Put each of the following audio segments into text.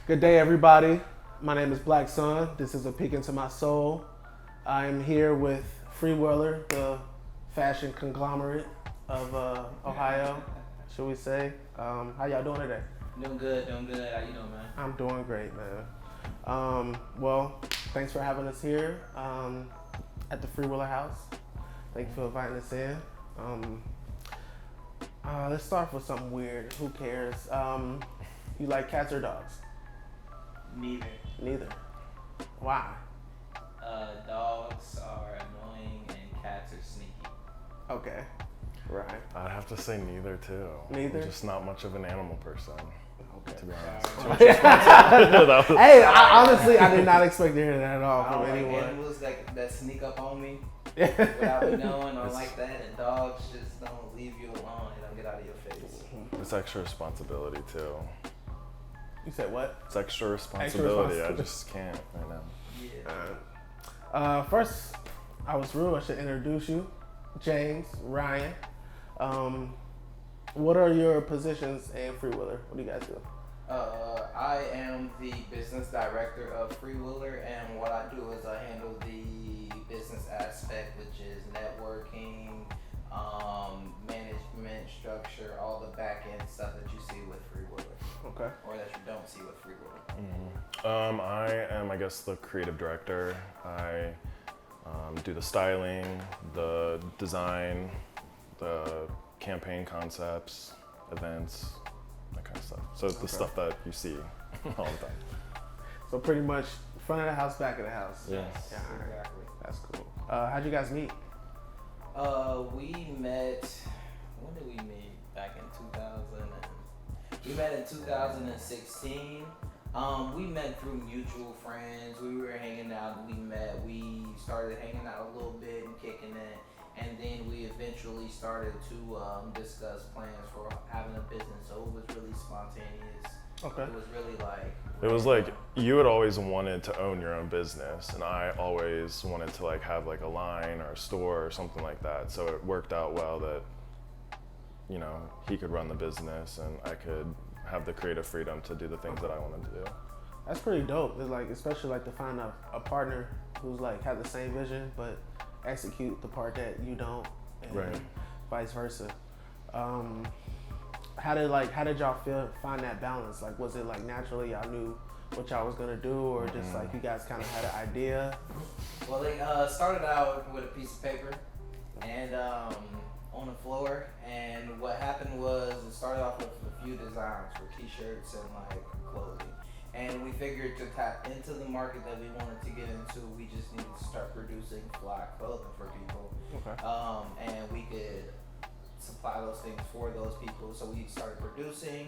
Good day, everybody. My name is Black Sun. This is a peek into my soul. I am here with FWHLR, the fashion conglomerate of Ohio, should we say. How y'all doing today? Doing good, doing good. How you doing, man? I'm doing great, man. Well, thanks for having us here at the FWHLR house. Thank you for inviting us in. Let's start with something weird. Who cares? You like cats or dogs? Neither. Neither. Why? Dogs are annoying and cats are sneaky. Okay. Right. I'd have to say neither too. Neither? I'm just not much of an animal person, Okay. to be honest. Hey, honestly, I did not expect to hear that at all I from don't like anyone. animals that sneak up on me without me knowing. I don't like that. And dogs just don't leave you alone. They don't get out of your face. It's extra responsibility too. You said what? It's extra responsibility. I responsibility. just can't right now. Yeah. First, I was rude. I should introduce you. James, Ryan. What are your positions in FWHLR? What do you guys do? I am the business director of FWHLR, and what I do is I handle the business aspect, which is networking, management structure, all the back end stuff that you see with FWHLR. Okay. Or that you don't see with FWHLR. I am, I guess, the creative director. I do the styling, the design, the campaign concepts, events, that kind of stuff. So the stuff that you see all the time. So pretty much front of the house, back of the house. Yes. Yeah, all right. Exactly. That's cool. How'd you guys meet? We met. When did we meet? Back in 2000. We met in 2016. We met through mutual friends. We were hanging out. We started hanging out a little bit and kicking it, and then we eventually started to discuss plans for having a business. So it was really spontaneous. Okay. It was really like. It was like you had always wanted to own your own business, and I always wanted to like have like a line or a store or something like that. So it worked out well that, you know, he could run the business and I could have the creative freedom to do the things that I wanted to do. That's pretty dope. It's like, especially like to find a partner who's like have the same vision but execute the part that you don't, and Right. vice versa. How did y'all find that balance? Like, was it like naturally y'all knew what y'all was gonna do, or just like you guys kind of had an idea? Well, they started out with a piece of paper and on the floor, and what happened was it started off with a few designs for t-shirts and like clothing, and we figured to tap into the market that we wanted to get into, we just needed to start producing fly clothing for people. Okay. And we could supply those things for those people, so we started producing,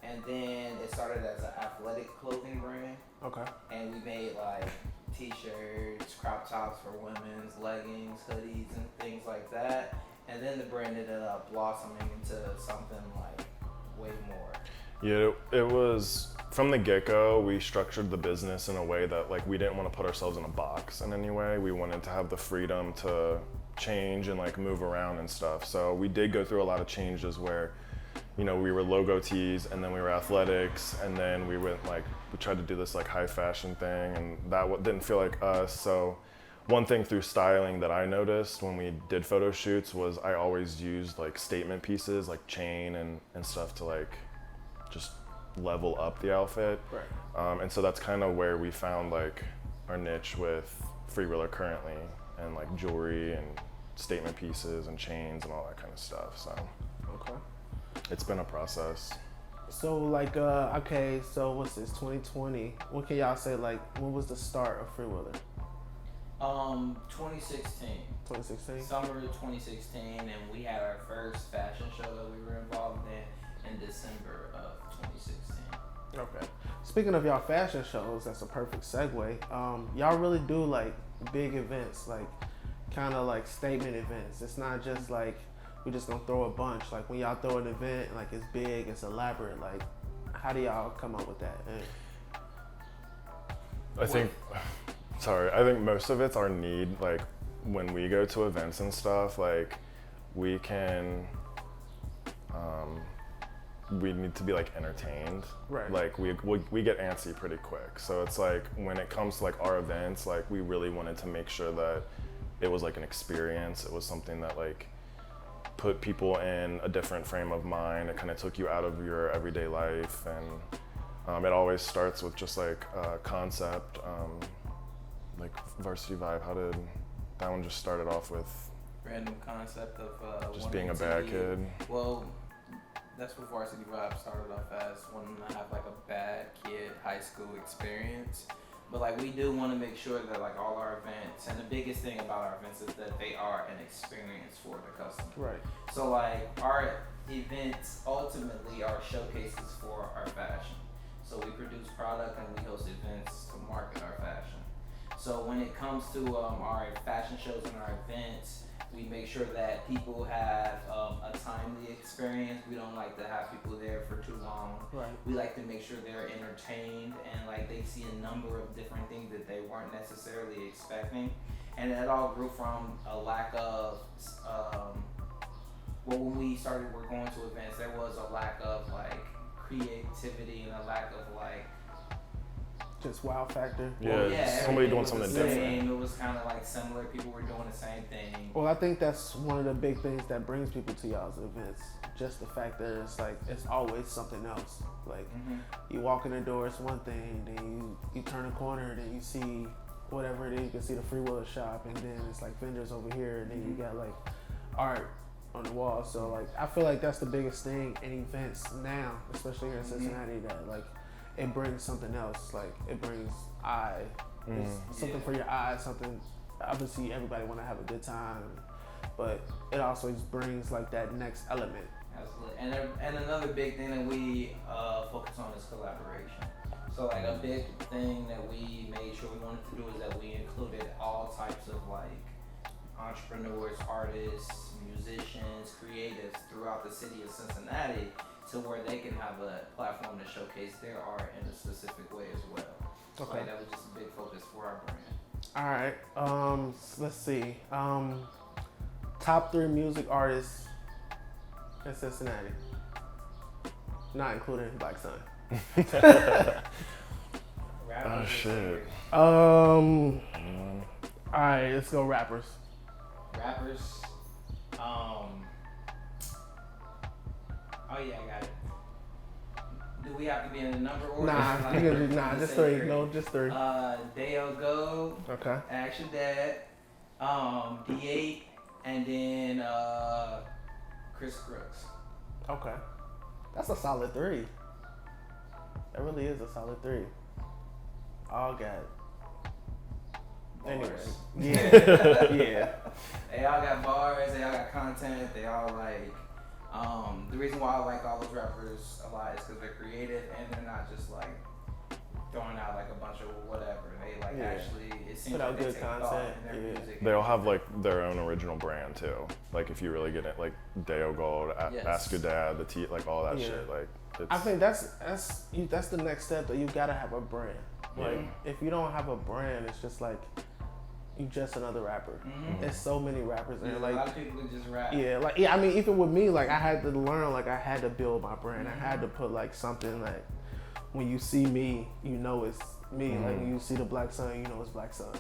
and then it started as an athletic clothing brand. Okay. And we made like t-shirts, crop tops for women's, leggings, hoodies, and things like that. And then the brand ended up blossoming into something like way more. Yeah, it was from the get-go. We structured the business in a way that like we didn't want to put ourselves in a box in any way. We wanted to have the freedom to change and like move around and stuff. So we did go through a lot of changes where, you know, we were logo tees, and then we were athletics, and then we tried to do this like high fashion thing, and that didn't feel like us. So one thing through styling that I noticed when we did photo shoots was I always used like statement pieces like chain and stuff to like just level up the outfit. Right. And so that's kind of where we found like our niche with FWHLR currently, and like jewelry and statement pieces and chains and all that kind of stuff. So Okay. it's been a process. So like, okay, so what's this, 2020? What can y'all say, like, what was the start of FWHLR? 2016. 2016? Summer of 2016, and we had our first fashion show that we were involved in December of 2016. Okay. Speaking of y'all fashion shows, that's a perfect segue. Y'all really do like big events, like kind of like statement events. It's not just like we just gonna throw a bunch. Like when y'all throw an event, like it's big, it's elaborate. Like, how do y'all come up with that? I think most of it's our need. Like when we go to events and stuff, like we can we need to be like entertained. Right. Like we get antsy pretty quick. So it's like when it comes to like our events, like we really wanted to make sure that it was like an experience. It was something that like put people in a different frame of mind. It kind of took you out of your everyday life, and it always starts with just like a concept, like Varsity Vibe. How did that one just started off with? Random concept of Just being a bad kid. Well, that's what Varsity Vibe started off as, wanting to have like a bad kid high school experience. But like we do want to make sure that like all our events, and the biggest thing about our events is that they are an experience for the customer. Right. So like our events ultimately are showcases for our fashion. So we produce product and we host events to market our fashion. So when it comes to our fashion shows and our events, we make sure that people have a timely experience. We don't like to have people there for too long. Right. We like to make sure they're entertained and like they see a number of different things that they weren't necessarily expecting. And that all grew from a lack of, well, when we started going to events, there was a lack of like creativity and a lack of like, Just wow factor. Yeah, somebody doing something different. It was kind of like similar. People were doing the same thing. Well, I think that's one of the big things that brings people to y'all's events. Just the fact that it's like it's always something else. Like you walk in the door, it's one thing. Then you turn a corner, then you see whatever it is. You can see the freewheeler shop, and then it's like vendors over here, and then you got like art on the wall. So like I feel like that's the biggest thing in events now, especially here in Cincinnati. That like it brings something else. Like it brings something for your eyes. Something. Obviously, everybody want to have a good time, but it also just brings like that next element. Absolutely. And another big thing that we focus on is collaboration. So like a big thing that we made sure we wanted to do is that we included all types of like entrepreneurs, artists, musicians, creatives throughout the city of Cincinnati, to where they can have a platform to showcase their art in a specific way as well. So Okay. like that was just a big focus for our brand. All right. Let's see. Top 3 music artists in Cincinnati, not including Black Sun. Oh shit. All right, let's go rappers. Rappers. Oh yeah, I got it. Do we have to be in a number order? Nah, you can do just 3. No, just 3. Dale Go, Okay. Action Dad, D8, and then Chris Crooks. Okay. That's a solid 3. That really is a solid 3. All got. Anyway. Bars. Yeah. Yeah. They all got bars, they all got content, they all like, the reason why I like all those rappers a lot is because they're creative and they're not just like throwing out like a bunch of whatever. They like actually, it seems put out like they good take thought content. in their music. They all have like their own original brand too. Like if you really get it, like Deo Gold, Yes. Ask Your Dad, the T, like all that Yeah. shit. Like it's, I think that's the next step. That you gotta have a brand. Like if you don't have a brand, it's just like you just another rapper. There's so many rappers, and Yeah, like a lot of people just rap. I mean, even with me, like I had to learn, like I had to build my brand. I had to put like something like when you see me, you know it's me. Like when you see the Black Sun, you know it's Black Sun.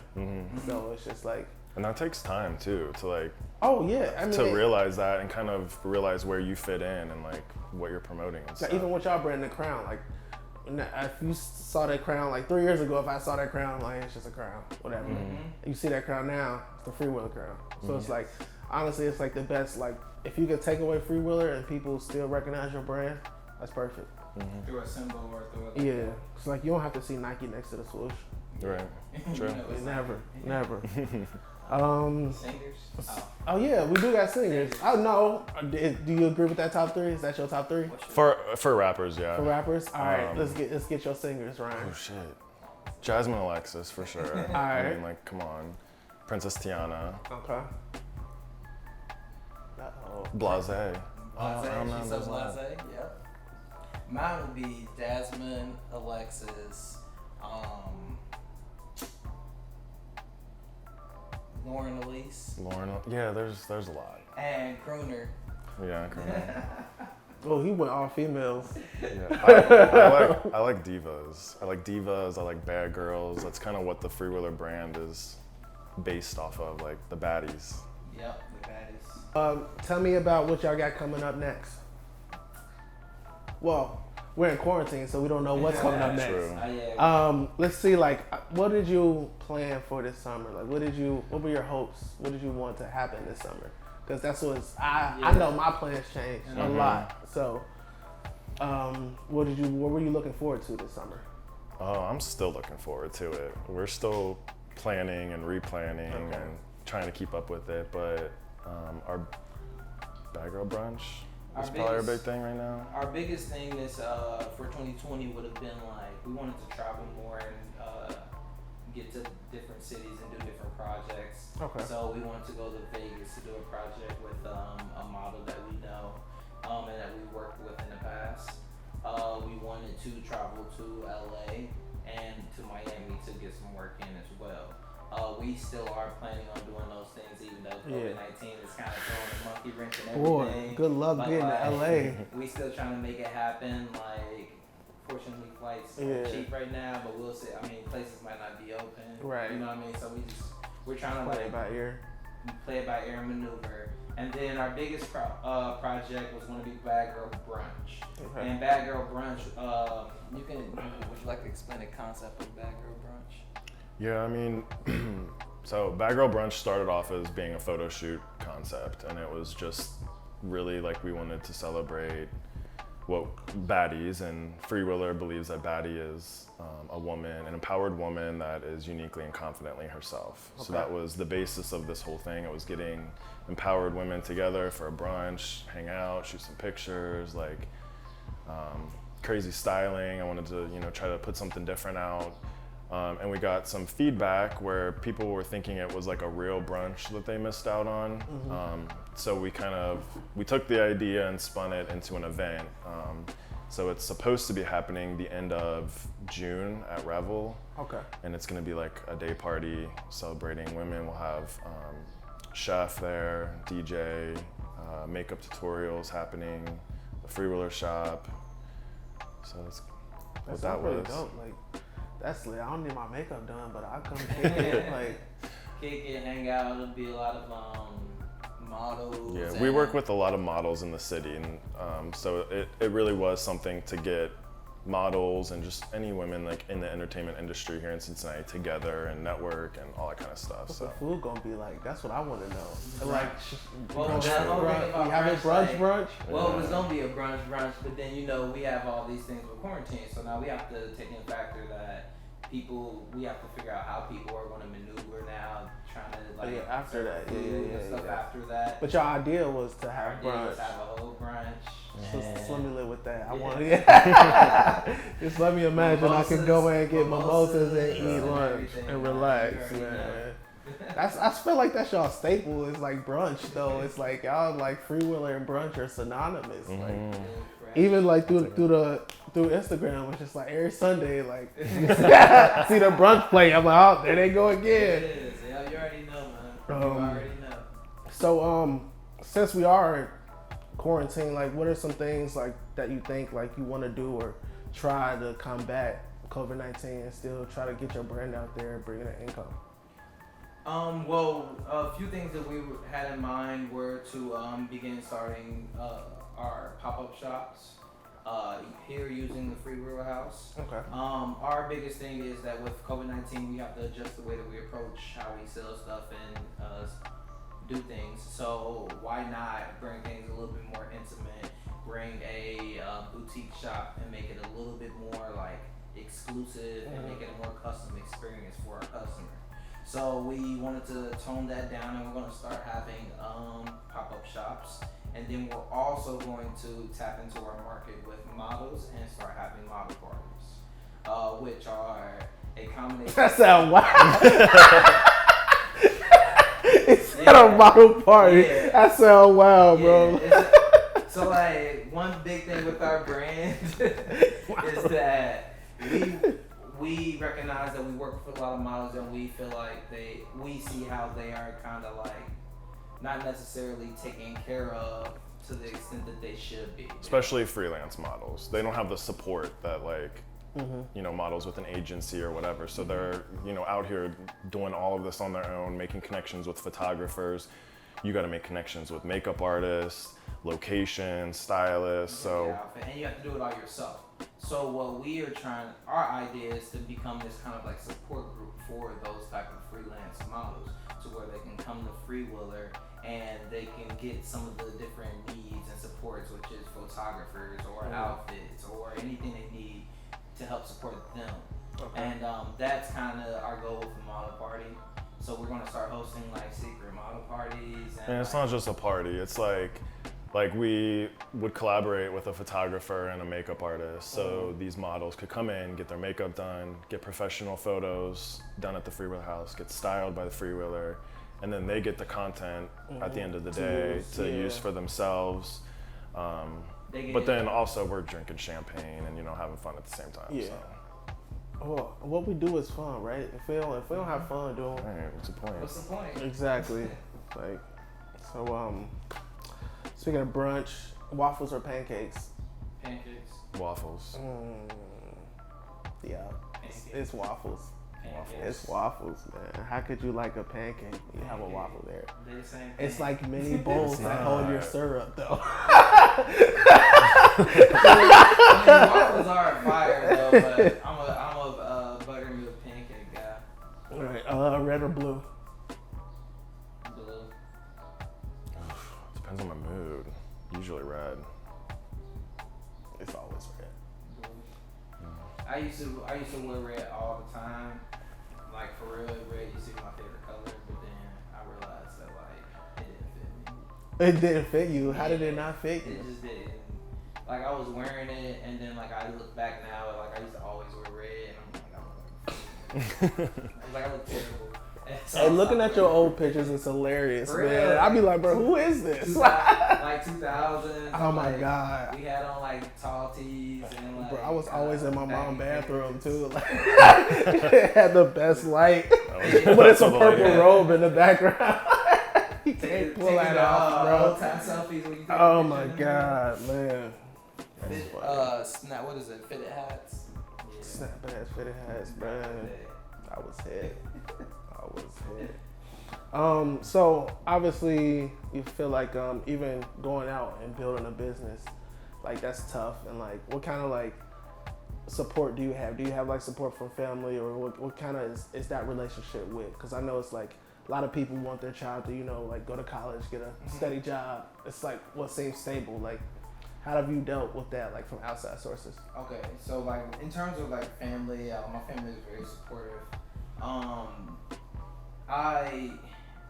So it's just like, and that takes time too to like oh yeah, I mean, to realize that and kind of realize where you fit in and like what you're promoting and stuff. even with y'all brand, the crown, like if you saw that crown like 3 years ago, if I saw that crown, like it's just a crown, whatever. You see that crown now, it's the Freewheeler crown. So it's like, honestly, it's like the best. Like if you could take away Freewheeler and people still recognize your brand, that's perfect. Through a symbol or through a Yeah, it's like you don't have to see Nike next to the swoosh. Right. True. You know, it's Never, never. Singers? Oh yeah, we do got singers. Oh no, do you agree with that top 3? Is that your top 3 For rappers, yeah. for rappers? All right, let's get your singers, Ryan. Oh shit. Jasmine Alexis for sure. I Alright. mean, like, come on. Princess Tiana. Okay. Uh-oh. Blase. Blase, I don't know, she's so there's a lot. blase. Yep. Mine would be Jasmine, Alexis, Lauren Elise, Lauren. Yeah, there's a lot. and Crooner. Yeah, come on. Oh, he went all females. Yeah, I like divas. I like divas. I like bad girls. That's kind of what the Freewheeler brand is based off of, like the baddies. Yep, the baddies. Tell me about what y'all got coming up next. Well, we're in quarantine, so we don't know what's coming up next. True. Let's see, like, what did you plan for this summer? Like, what were your hopes? What did you want to happen this summer? Because that's I know my plans changed a lot. So, what were you looking forward to this summer? Oh, I'm still looking forward to it. We're still planning and replanning and trying to keep up with it, but our Bad Girl Brunch is probably our big thing right now. Our biggest thing is for 2020 would have been like we wanted to travel more and get to different cities and do different projects. Okay. So we wanted to go to Vegas to do a project with a model that we know and that we worked with in the past. We wanted to travel to LA and to Miami to get some work in as well. We still are planning on doing those things, even though COVID-19 is kind of throwing a monkey wrench in everything. Boy, good luck getting to LA. We still trying to make it happen. Like, fortunately, flights are cheap right now, but we'll see. I mean, places might not be open. Right. You know what I mean? So we're trying to play it by ear. Play it by ear and maneuver. And then our biggest project was going to be Bad Girl Brunch. Okay. And Bad Girl Brunch, would you like to explain the concept of Bad Girl Brunch? Yeah, I mean, so Bad Girl Brunch started off as being a photo shoot concept, and it was just really like we wanted to celebrate what baddies, and Freewheeler believes that baddie is a woman, an empowered woman that is uniquely and confidently herself. Okay. So that was the basis of this whole thing. It was getting empowered women together for a brunch, hang out, shoot some pictures, like crazy styling. I wanted to, try to put something different out. And we got some feedback where people were thinking it was like a real brunch that they missed out on. Mm-hmm. So we took the idea and spun it into an event. So it's supposed to be happening the end of June at Revel. Okay. And it's gonna be like a day party celebrating women. We'll have chef there, DJ, makeup tutorials happening, the Freewheeler shop. So that's what that was. Dope. Like, that's lit. I don't need my makeup done, but I come kick it. Like, kick it, hang out. It'll be a lot of models. Yeah, we work with a lot of models in the city, and so it really was something to get models and just any women like in the entertainment industry here in Cincinnati together and network and all that kind of stuff. What's so the food gonna be like? That's what I want to know. Like, we have a brunch. Well, it was gonna be a brunch, but then we have all these things with quarantine, so now we have to take in factor that we have to figure out how people are going to maneuver now, trying to after that, after that. But your idea was to have brunch. Was have a whole brunch. Just let me live with that. I want to just let me imagine mimosas, I could go in and get mimosas and eat lunch and relax, man. I feel like that's y'all staple. It's like brunch though. It's like y'all like Freewheeler and brunch are synonymous. Mm-hmm. Like even like through Instagram, it's just like every Sunday, like see the brunch play. I'm like, oh, there they go again. It is. Yeah, you already know, man. You already know. So since we are quarantine, like what are some things like that you think like you want to do or try to combat COVID-19 and still try to get your brand out there, bringing in income? Well, a few things that we had in mind were to begin starting our pop-up shops here using the Freewheeler House. Okay. Our biggest thing is that with COVID-19, we have to adjust the way that we approach how we sell stuff and do things. So why not bring things a little bit more intimate, bring a boutique shop and make it a little bit more like exclusive and make it a more custom experience for our customer. So we wanted to tone that down, and we're going to start having pop-up shops. And then we're also going to tap into our market with models and start having model parties, which are a combination. That sounds wild. It's not a model party. Yeah. That sounds wild, bro. So like one big thing with our brand is that we recognize that we work with a lot of models, and we feel like we see how they are kind of like not necessarily taken care of to the extent that they should be. Especially freelance models. They don't have the support that like, models with an agency or whatever. So they're, out here doing all of this on their own, making connections with photographers. You got to make connections with makeup artists, locations, stylists. So and you have to do it all yourself. So what we are our idea is to become this kind of like support group for those type of freelance models, to where they can come to Freewheeler and they can get some of the different needs and supports, which is photographers or outfits or anything they need to help support them. Okay. And that's kind of our goal with the model party. So we're going to start hosting like secret model parties. And it's not just a party. It's like we would collaborate with a photographer and a makeup artist. So these models could come in, get their makeup done, get professional photos done at the Freewheeler house, get styled by the Freewheeler, and then they get the content at the end of the day to use for themselves. But then also we're drinking champagne and having fun at the same time. Yeah. So. Well, what we do is fun, right? If we don't have fun doing, Right, what's the point? What's the point? Exactly. Speaking of brunch, waffles or pancakes? Pancakes. Waffles. Yeah, it's waffles. Pancakes. It's waffles, man. How could you like a pancake when you have a waffle there? They're the same thing. It's like mini bowls that hold your syrup, though. Waffles are fire though, but I'm a buttermilk pancake guy. All right, red or blue? Blue. Depends on my mood. Usually red. It's always red. Blue. I used to wear red all the time. Like for real, red used to be my favorite color, but then I realized that like it didn't fit me. It didn't fit you. How did it not fit you? It just didn't. Like I was wearing it, and then like I look back now, like I used to always wear red, and I'm like, I look terrible. Hey, looking at your old pictures is hilarious, man. I'd be like, bro, who is this? Like 2000. Oh my God. We had on like tall tees and like. Bro, I was always in my mom's bathroom too. Like, it had the best light, but it's a purple robe in the background. You can't pull that off, bro. Time selfies when you take Oh my God, man. What is it? Fitted hats. Yeah. Snapbacks, fitted hats, man. I was hit. So obviously you feel like even going out and building a business, like that's tough. And like, what kind of like support do you have? Do you have like support from family, or what kind of is that relationship with? Because I know it's like a lot of people want their child to like go to college, get a steady job. It's like what seems stable. Like, how have you dealt with that, like from outside sources? Okay, so like in terms of like family, my family is very supportive.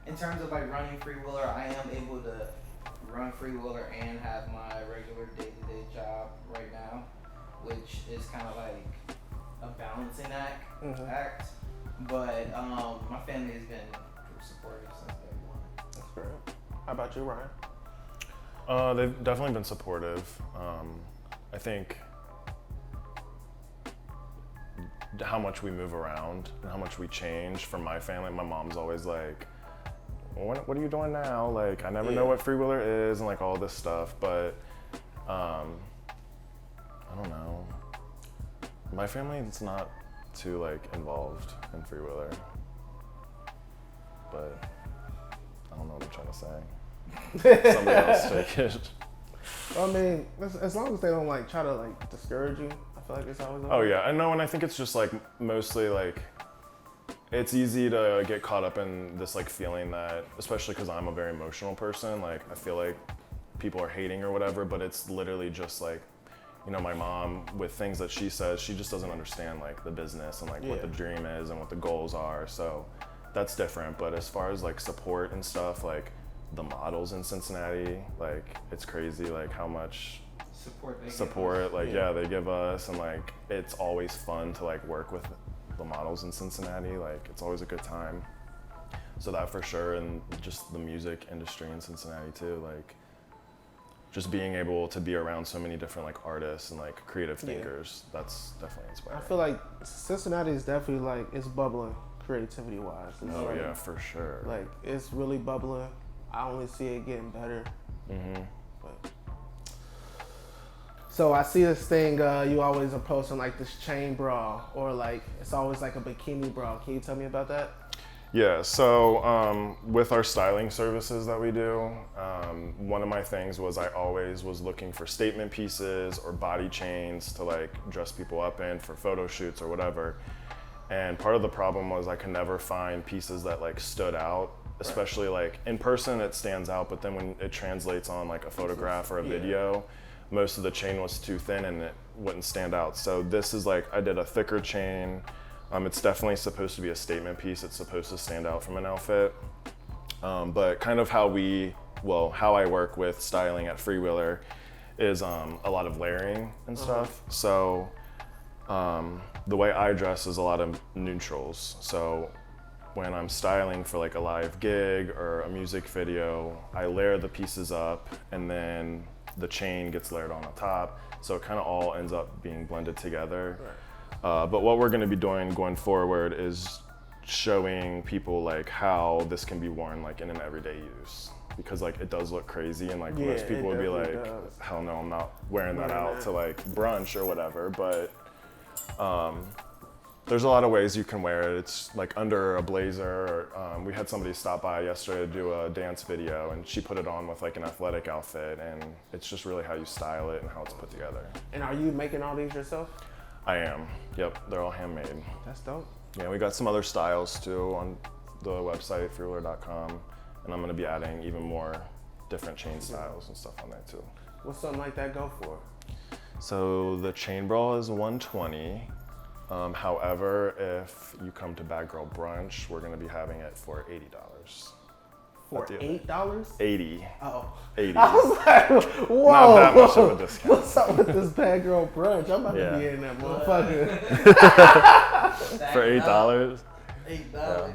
In terms of like running Freewheeler, I am able to run Freewheeler and have my regular day-to-day job right now, which is kind of like a balancing act. But my family has been supportive since day one. That's great. How about you, Ryan? They've definitely been supportive. I think how much we move around and how much we change for my family. My mom's always like, what are you doing now? Like, I never know what Freewheeler is and like all this stuff. But I don't know. My family is not too like involved in Freewheeler. But I don't know what I'm trying to say. Somebody else take it. I mean, as long as they don't like try to like discourage you, I feel like it's always okay. Oh yeah, I know, and I think it's just like mostly like it's easy to get caught up in this like feeling that, especially because I'm a very emotional person, like I feel like people are hating or whatever, but it's literally just like, my mom with things that she says, she just doesn't understand like the business and like what the dream is and what the goals are. So that's different. But as far as like support and stuff, like the models in Cincinnati, like it's crazy like how much support they give us, and like it's always fun to like work with the models in Cincinnati. Like it's always a good time. So that for sure, and just the music industry in Cincinnati too, like just being able to be around so many different like artists and like creative thinkers, that's definitely inspiring. I feel like Cincinnati is definitely like, it's bubbling creativity wise. Oh yeah, for sure. Like it's really bubbling. I only see it getting better. But so I see this thing you always are posting like this chain bra or like it's always like a bikini bra. Can you tell me about that? Yeah, so with our styling services that we do, one of my things was I always was looking for statement pieces or body chains to like dress people up in for photo shoots or whatever. And part of the problem was I could never find pieces that like stood out, especially like in person it stands out, but then when it translates on like a photograph or a video, most of the chain was too thin and it wouldn't stand out. So this is like, I did a thicker chain. It's definitely supposed to be a statement piece. It's supposed to stand out from an outfit. But kind of how I work with styling at Freewheeler is a lot of layering and stuff. So the way I dress is a lot of neutrals. So when I'm styling for like a live gig or a music video, I layer the pieces up and then the chain gets layered on the top. So it kind of all ends up being blended together. Right. But what we're going to be doing going forward is showing people like how this can be worn like in an everyday use, because like it does look crazy and like most people would be like, hell no, I'm not wearing that out to like brunch or whatever. But there's a lot of ways you can wear it. It's like under a blazer. Or, we had somebody stop by yesterday to do a dance video and she put it on with like an athletic outfit, and it's just really how you style it and how it's put together. And are you making all these yourself? I am. Yep, they're all handmade. That's dope. Yeah, we got some other styles too on the website, FWHLR.com, and I'm gonna be adding even more different chain styles and stuff on there too. What's something like that go for? So the chain bra is $120. However, if you come to Bad Girl Brunch, we're gonna be having it for $80. For $8? 80. Oh. 80. I was like, whoa. Not that much of a discount. What's up with this Bad Girl Brunch? I'm about to be in that motherfucker. For $8? $8. Yeah.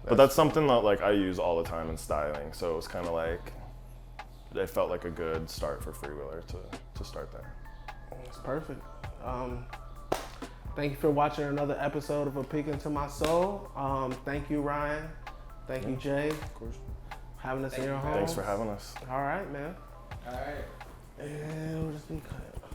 But that's something that like I use all the time in styling. So it was kind of like, it felt like a good start for Freewheeler to start there. That's perfect. Thank you for watching another episode of A Peek Into My Soul. Thank you, Ryan. Thank you, Jay. Of course. Having us in your home. Thanks for having us. All right, man. All right. And we'll just be cut.